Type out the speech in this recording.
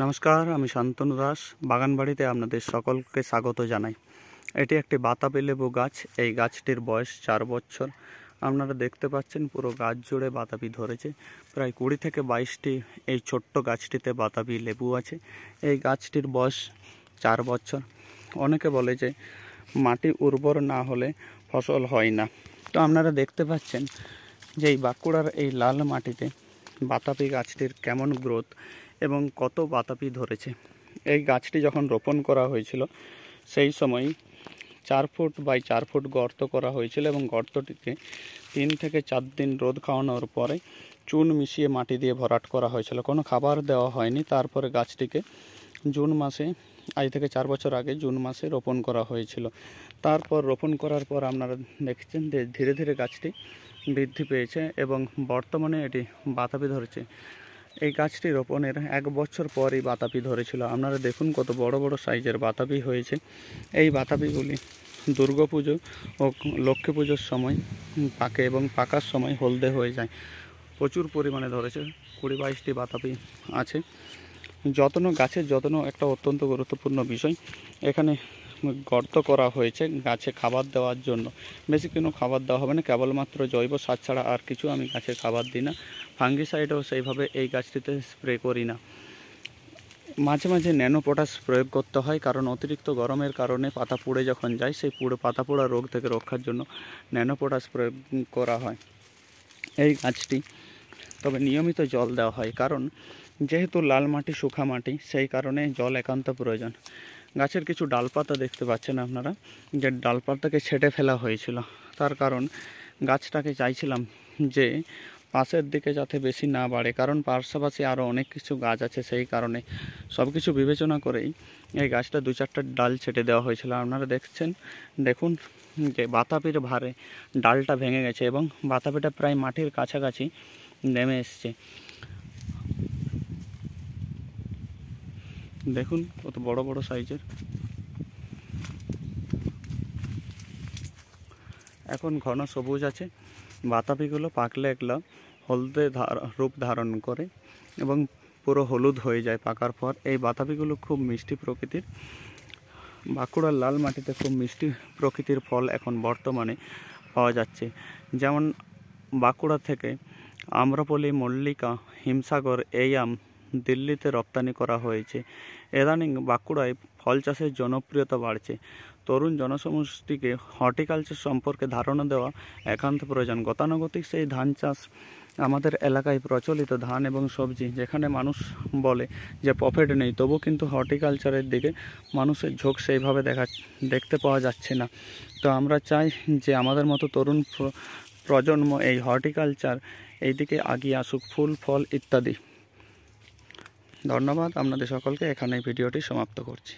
নমস্কার, আমি শান্তনু দাস। বাগানবাড়িতে আপনাদের সকলকে স্বাগত জানাই। এটি একটি বাতাবি লেবু গাছ। এই গাছটির বয়স 4 বছর। আপনারা দেখতে পাচ্ছেন পুরো গাছ জুড়ে বাতাবি ধরেছে। প্রায় 20 থেকে 22টি এই ছোট্ট গাছটিতে বাতাবি লেবু আছে। এই গাছটির বয়স 4 বছর। অনেকে বলে যে মাটি উর্বর না হলে ফসল হয় না। তো আপনারা দেখতে পাচ্ছেন যে এই বাঁকুড়ার এই লাল মাটিতে বাতাবি গাছটির কেমন গ্রোথ এবং কত বাতাবি ধরেছে। এই গাছটি যখন রোপণ করা হয়েছিল সেই সময় 4 ফুট বাই 4 ফুট গর্ত করা হয়েছিল এবং গর্তটিকে 3 থেকে 4 দিন রোদ খাওয়ানোর পরে চুন মিশিয়ে মাটি দিয়ে ভরাট করা হয়েছিল। কোনো খাবার দেওয়া হয়নি। তারপরে গাছটিকে জুন মাসে, আজ থেকে 4 বছর আগে জুন মাসে রোপণ করা হয়েছিল। তারপর রোপণ করার পর আপনারা দেখছেন যে ধীরে ধীরে গাছটি বৃদ্ধি পেয়েছে এবং বর্তমানে এটি বাতাবি ধরেছে। এই গাছটি রোপণের 1 বছর পরই বাতাবি ধরেছিল। আপনারা দেখুন কত বড় বড় সাইজের বাতাবি হয়েছে। এই বাতাবিগুলি দুর্গাপুজো ও লক্ষ্মী পুজোর সময় পাকে এবং পাকার সময় হলদে হয়ে যায়। প্রচুর পরিমাণে ধরেছে। 20-22টি বাতাবি আছে। যত্ন, গাছের যত্ন একটা অত্যন্ত গুরুত্বপূর্ণ বিষয়। এখানে গর্ত করা হয়েছে গাছে খাবার দেওয়ার জন্য। বেশি কোনো খাবার দেওয়া হবে না, কেবলমাত্র জৈব সার ছাড়া আর কিছু আমি গাছে খাবার দিই না। ফাঙ্গিসাইডও সেইভাবে এই গাছটিতে স্প্রে করি না। মাঝে মাঝে ন্যানো পটাশ প্রয়োগ করতে হয়, কারণ অতিরিক্ত গরমের কারণে পাতা পুড়ে যখন যায় সেই পাতা পোড়া রোগ থেকে রক্ষার জন্য ন্যানো পটাশ প্রয়োগ করা হয় এই গাছটি। তবে নিয়মিত জল দেওয়া হয়, কারণ যেহেতু লাল মাটি শুখা মাটি, সেই কারণে জল একান্ত প্রয়োজন। গাছের কিছু ডালপাতা দেখতে পাচ্ছেন আপনারা, যে ডালপাতাকে ছেঁটে ফেলা হয়েছিল। তার কারণ গাছটাকে চাইছিলাম যে পাশের দিকে যাতে বেশি না বাড়ে, কারণ পাশাপাশি আরও অনেক কিছু গাছ আছে। সেই কারণে সব কিছু বিবেচনা করেই এই গাছটা 2-4টা ডাল ছেটে দেওয়া হয়েছিল। আপনারা দেখুন যে বাতাবির ভারে ডালটা ভেঙে গেছে এবং বাতাবিটা প্রায় মাটির কাছাকাছি নেমে এসছে। দেখুন কত বড় বড় সাইজের। এখন ঘন সবুজ আছে। বাতাবিগুলো পাকলে এগুলো হলদে রূপ ধারণ করে এবং পুরো হলুদ হয়ে যায় পাকার পর। এই বাতাবিগুলো খুব মিষ্টি প্রকৃতির। বাঁকুড়ার লাল মাটিতে খুব মিষ্টি প্রকৃতির ফল এখন বর্তমানে পাওয়া যাচ্ছে। যেমন বাঁকুড়া থেকে আম্রপলি, মল্লিকা, হিমসাগর এই আম দিল্লিতে রপ্তানি করা হয়েছে। ইদানিং বাঁকুড়ায় ফল চাষের জনপ্রিয়তা বাড়ছে। তরুণ জনসমষ্টিকে হর্টিকালচার সম্পর্কে ধারণা দেওয়া একান্ত প্রয়োজন। গতানুগতিক সেই ধান চাষ আমাদের এলাকায় প্রচলিত, ধান এবং সবজি, যেখানে মানুষ বলে যে প্রফিট নেই, তবু কিন্তু হর্টিকালচারের দিকে মানুষের ঝোঁক সেইভাবে দেখতে পাওয়া যাচ্ছে না। তো আমরা চাই যে আমাদের মতো তরুণ প্রজন্ম এই হর্টিকালচার এই দিকে এগিয়ে আসুক, ফুল ফল ইত্যাদি। ধন্যবাদ আপনাদের সকলকে। এখানে ভিডিওটি সমাপ্ত করছি।